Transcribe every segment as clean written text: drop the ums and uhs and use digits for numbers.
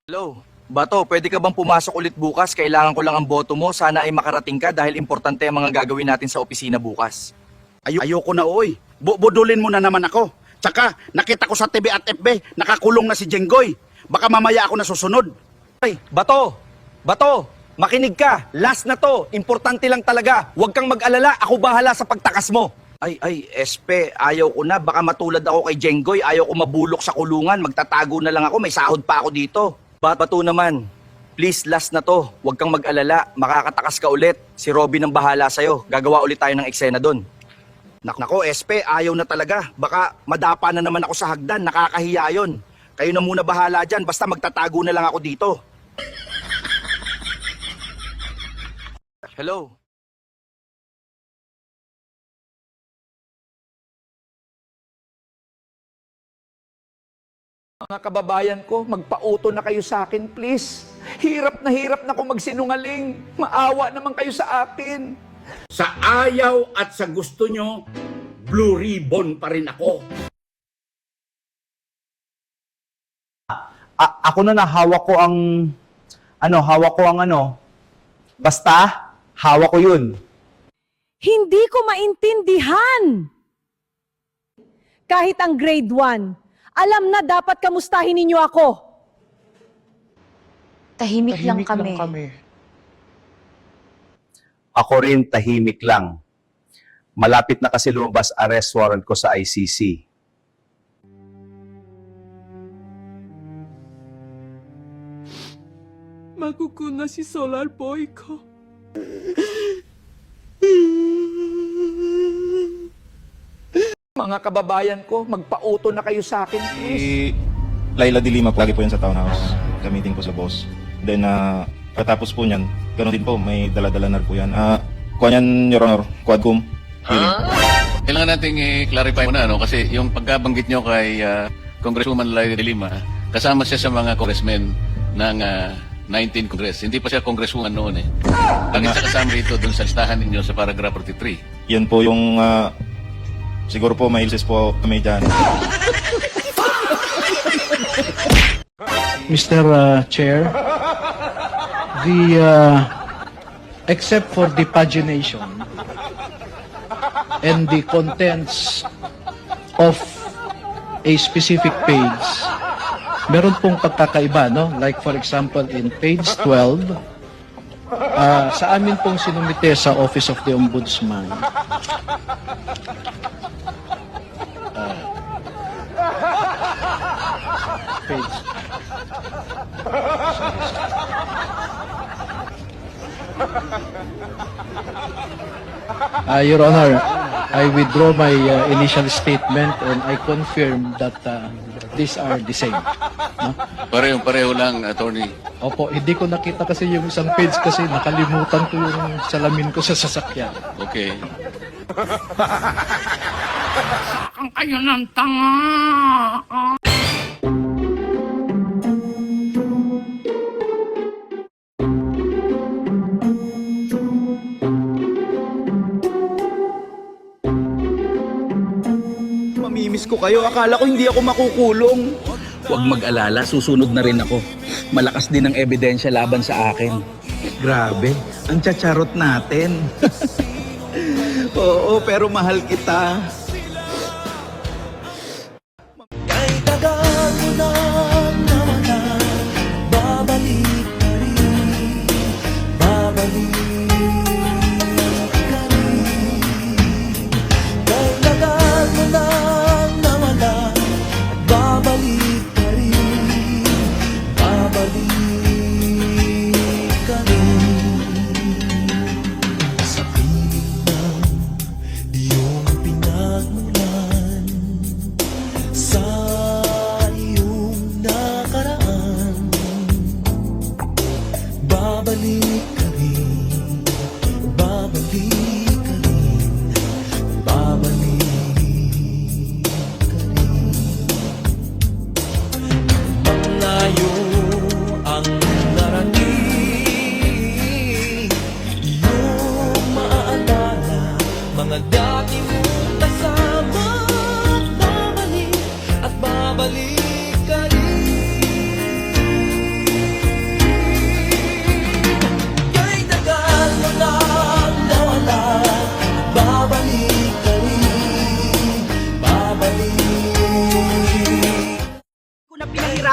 Hello. Bato, pwede ka bang pumasok ulit bukas? Kailangan ko lang ang boto mo. Sana ay makarating ka dahil importante ang mga gagawin natin sa opisina bukas. Ayoko na, oy. Budulin mo na naman ako. Tsaka, nakita ko sa TV at FB, nakakulong na si Jenggoy. Baka mamaya ako nasusunod. Ay, Bato! Bato! Makinig ka! Last na to! Importante lang talaga! Huwag kang mag-alala! Ako bahala sa pagtakas mo! Ay, Espe, ayaw ko na. Baka matulad ako kay Jenggoy. Ayaw ko mabulok sa kulungan. Magtatago na lang ako. May sahod pa ako dito. Bato naman, please, last na to. Huwag kang mag-alala. Makakatakas ka ulit. Si Robin ang bahala sa'yo. Gagawa ulit tayo ng eksena doon. Nako, Espe, ayaw na talaga. Baka madapa na naman ako sa hagdan. Nakakahiya yun. Kayo na muna bahala dyan. Basta magtatago na lang ako dito. Hello? Mga kababayan ko, magpauto na kayo sa akin, please. Hirap na ako magsinungaling. Maawa naman kayo sa akin. Sa ayaw at sa gusto nyo, blue ribbon pa rin ako. Ako na hawak ko ang basta hawak ko yun. Hindi ko maintindihan. Kahit ang grade 1, alam na dapat kamustahin ninyo ako. Tahimik lang kami. Ako rin tahimik lang. Malapit na kasi lumabas arrest warrant ko sa ICC. Maguguna si Solar Boy ko. Mga kababayan ko, magpauto na kayo sa akin, please. Si Laila de Lima po, lagi po yan sa townhouse. Gamitin po sa boss. Then, katapos po niyan, ganoon din po, may dala-dala na po yan. Kuha niyan, Your Honor, Quadcom. Kailangan nating i-clarify muna, kasi yung pagkabanggit nyo kay Congresswoman Laila de Lima, kasama siya sa mga congressmen ng 19 Congress. Hindi pa siya congresswoman noon eh. Bakit siya kasama rito dun sa listahan ninyo sa paragraph 43? Yan po yung, siguro po may ilses po kami dyan. Mr. Chair, except for the pagination and the contents of a specific page, meron pong pagkakaiba, no? Like for example, in page 12, sa amin pong sinumite sa Office of the Ombudsman, page. Your Honor, I withdraw my initial statement and I confirm that these are the same. No? Pareho lang, attorney. Opo, hindi ko nakita kasi yung isang page kasi nakalimutan ko yung salamin ko sa sasakyan. Okay. Ang kayo ng tanga! Mamimiss ko kayo. Akala ko hindi ako makukulong. Huwag mag-alala, susunod na rin ako. Malakas din ang ebidensya laban sa akin. Grabe, ang tsatsyarot natin. Oo, pero mahal kita.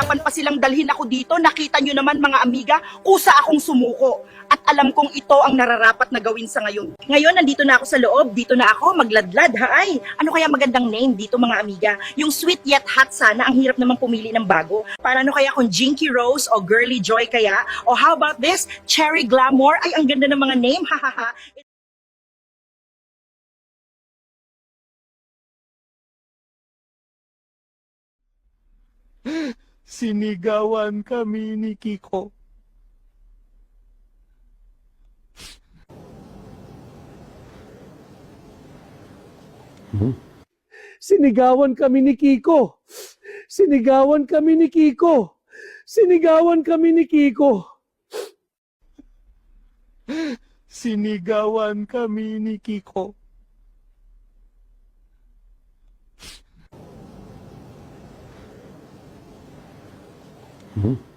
Nahirapan pa silang dalhin ako dito. Nakita nyo naman mga amiga, kusa akong sumuko. At alam kong ito ang nararapat na gawin sa ngayon. Ngayon, nandito na ako sa loob. Dito na ako, magladlad. Hay! Ano kaya magandang name dito mga amiga? Yung sweet yet hot sana, ang hirap naman pumili ng bago. Para ano kaya kung Jinky Rose o Girly Joy kaya? O how about this? Cherry Glamour? Ay, ang ganda ng mga name. Hahaha. Sinigawan kami ni Kiko. Sinigawan kami ni Kiko. Sinigawan kami ni Kiko. Sinigawan kami ni Kiko. Sinigawan kami ni Kiko. Hmm?